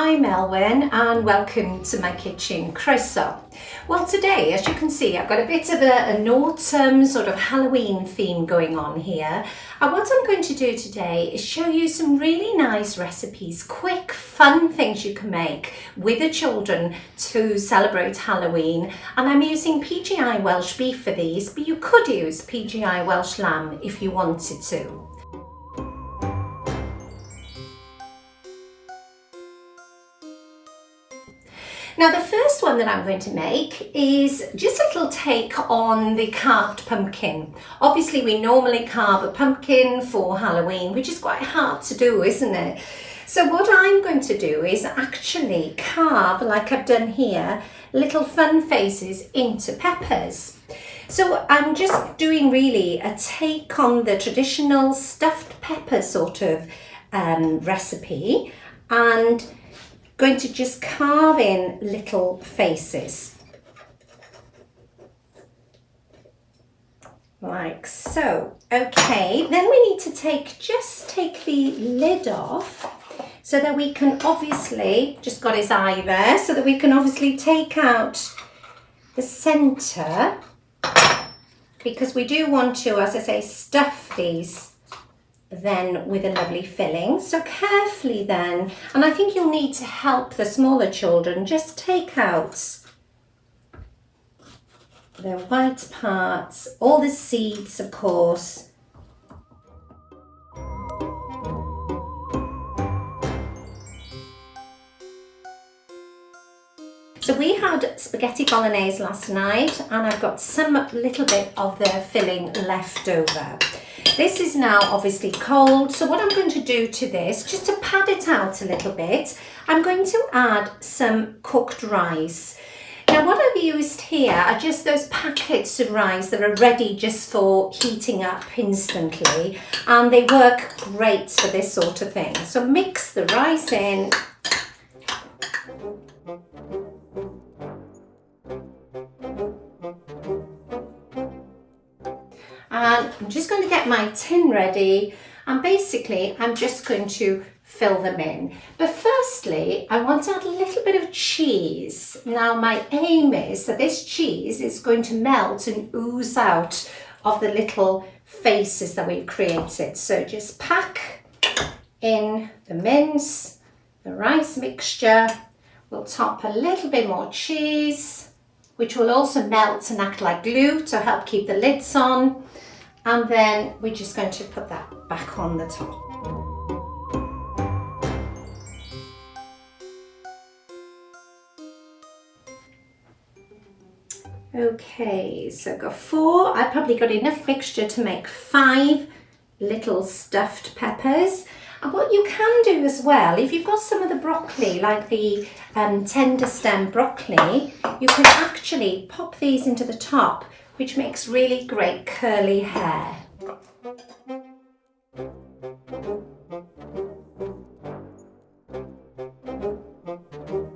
I'm Elwen and welcome to my kitchen, Gruesome. Well, today, as you can see, I've got a bit of an autumn sort of Halloween theme going on here. And what I'm going to do today is show you some really nice recipes, quick, fun things you can make with the children to celebrate Halloween. And I'm using PGI Welsh Beef for these, but you could use PGI Welsh Lamb if you wanted to. Now the first one that I'm going to make is just a little take on the carved pumpkin. Obviously we normally carve a pumpkin for Halloween, which is quite hard to do, isn't it? So what I'm going to do is actually carve, like I've done here, little fun faces into peppers. So I'm just doing really a take on the traditional stuffed pepper sort of recipe, and going to just carve in little faces like so. Okay, then we need to take the lid off so that we can obviously, just got his eye there, so that we can obviously take out the center, because we do want to, as I say, stuff these then with a lovely filling. So carefully then, and I think you'll need to help the smaller children, just take out the white parts, all the seeds of course. So we had spaghetti bolognese last night and I've got some little bit of the filling left over. This is now obviously cold, so what I'm going to do to this, just to pad it out a little bit, I'm going to add some cooked rice. Now what I've used here are just those packets of rice that are ready just for heating up instantly, and they work great for this sort of thing. So mix the rice in. And I'm just going to get my tin ready, and basically I'm just going to fill them in. But firstly, I want to add a little bit of cheese. Now my aim is that this cheese is going to melt and ooze out of the little faces that we've created. So just pack in the mince, the rice mixture. We'll top a little bit more cheese, which will also melt and act like glue to help keep the lids on. And then we're just going to put that back on the top. Okay, so I've got 4. I probably got enough mixture to make 5 little stuffed peppers. And what you can do as well, if you've got some of the broccoli, like the tender stem broccoli, you can actually pop these into the top, which makes really great curly hair.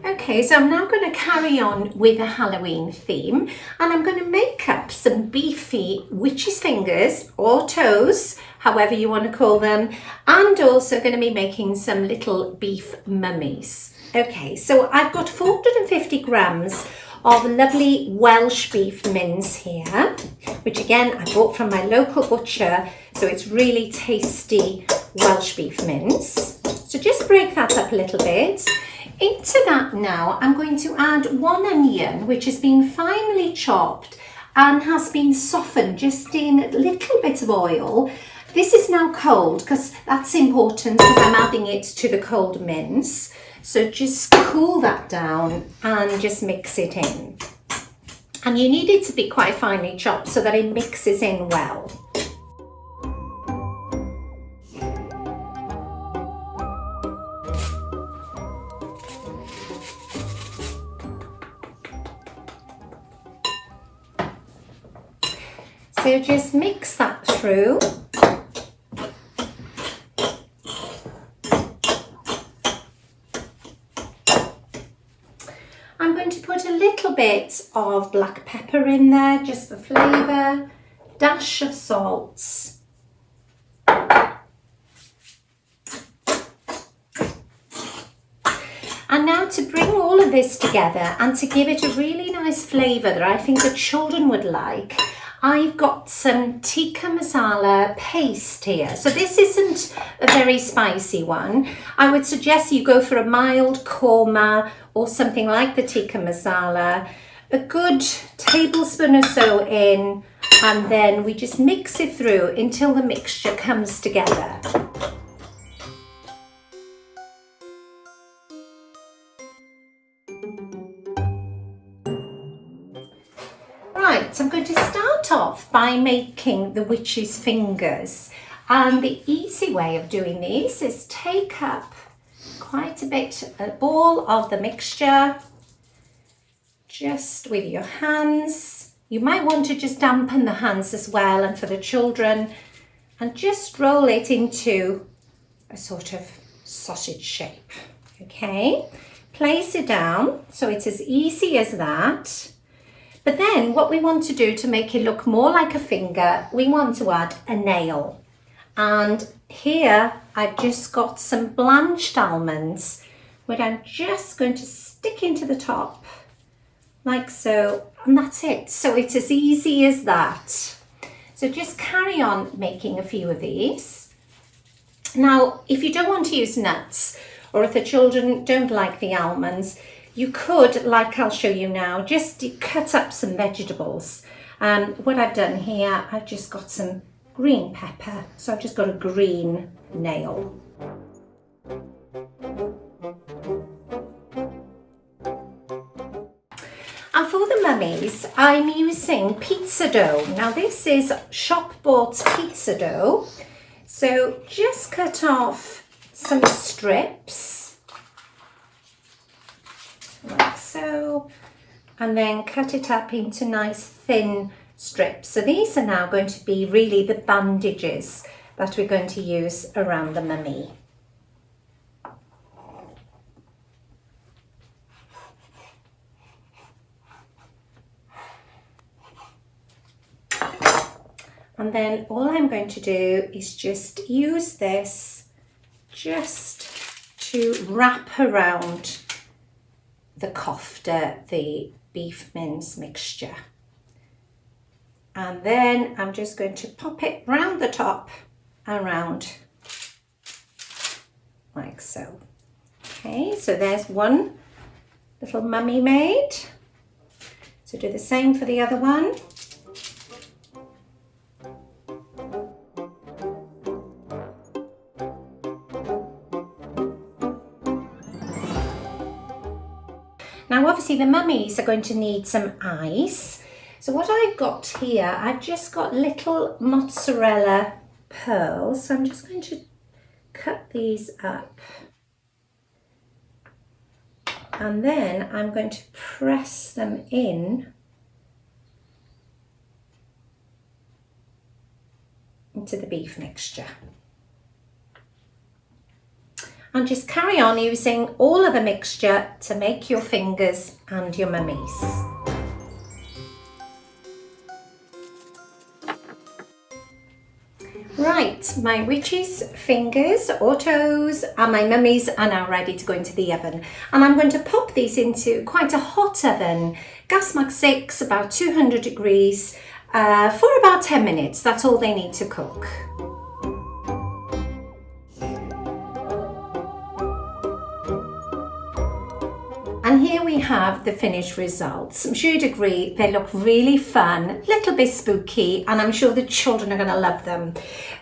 Okay, so I'm now going to carry on with a Halloween theme, and I'm going to make up some beefy witch's fingers or toes, however you want to call them, and also going to be making some little beef mummies. Okay, so I've got 450 grams of lovely Welsh beef mince here, which again I bought from my local butcher, so it's really tasty Welsh beef mince. So just break that up a little bit. Into that now I'm going to add 1 onion, which has been finely chopped and has been softened just in a little bit of oil. This is now cold because that's important, because I'm adding it to the cold mince. So just cool that down and just mix it in. And you need it to be quite finely chopped so that it mixes in well. So just mix that through. I'm going to put a little bit of black pepper in there just for flavour, dash of salt, And now to bring all of this together and to give it a really nice flavour that I think the children would like, I've got some tikka masala paste here. So this isn't a very spicy one. I would suggest you go for a mild korma or something like the tikka masala. A good tablespoon or so in, and then we just mix it through until the mixture comes together. Right, so I'm going to start off by making the witch's fingers. And the easy way of doing these is take up quite a ball of the mixture, just with your hands. You might want to just dampen the hands as well, and for the children, and just roll it into a sort of sausage shape. Okay, place it down so it's as easy as that. But then what we want to do to make it look more like a finger, we want to add a nail. And here I've just got some blanched almonds, which I'm just going to stick into the top like so, and that's it. So it's as easy as that. So just carry on making a few of these. Now, if you don't want to use nuts, or if the children don't like the almonds, you could, like I'll show you now, just cut up some vegetables. What I've done here, I've just got some green pepper. So I've just got a green nail. And for the mummies, I'm using pizza dough. Now this is shop-bought pizza dough. So just cut off some strips, like so, and then cut it up into nice thin strips. So these are now going to be really the bandages that we're going to use around the mummy. And then all I'm going to do is just use this just to wrap around the kofta, the beef mince mixture. And then I'm just going to pop it round the top and round like so. Okay, so there's one little mummy made. So do the same for the other one. Now obviously the mummies are going to need some eyes. So what I've got here, I've just got little mozzarella pearls. So I'm just going to cut these up. And then I'm going to press them in into the beef mixture. And just carry on using all of the mixture to make your fingers and your mummies. Right, my witch's fingers or toes and my mummies are now ready to go into the oven. And I'm going to pop these into quite a hot oven, gas max 6, about 200 degrees, for about 10 minutes. That's all they need to cook. And here we have the finished results. I'm sure you'd agree they look really fun, a little bit spooky, and I'm sure the children are going to love them.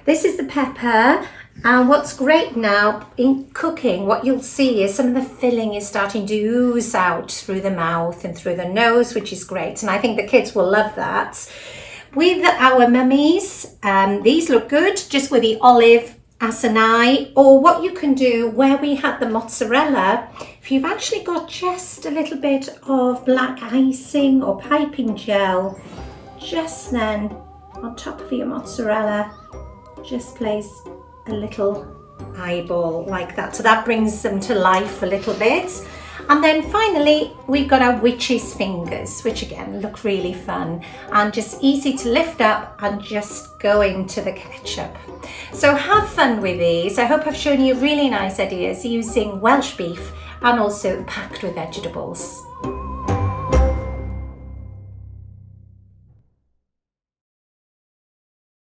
This is the pepper, and what's great now in cooking, what you'll see is some of the filling is starting to ooze out through the mouth and through the nose, which is great, and I think the kids will love that. With our mummies, these look good just with the olive as an eye, or what you can do where we had the mozzarella, if you've actually got just a little bit of black icing or piping gel, just then on top of your mozzarella, just place a little eyeball like that. So that brings them to life a little bit. And then finally, we've got our witch's fingers, which again look really fun and just easy to lift up and just go into the ketchup. So have fun with these. I hope I've shown you really nice ideas using Welsh beef and also packed with vegetables.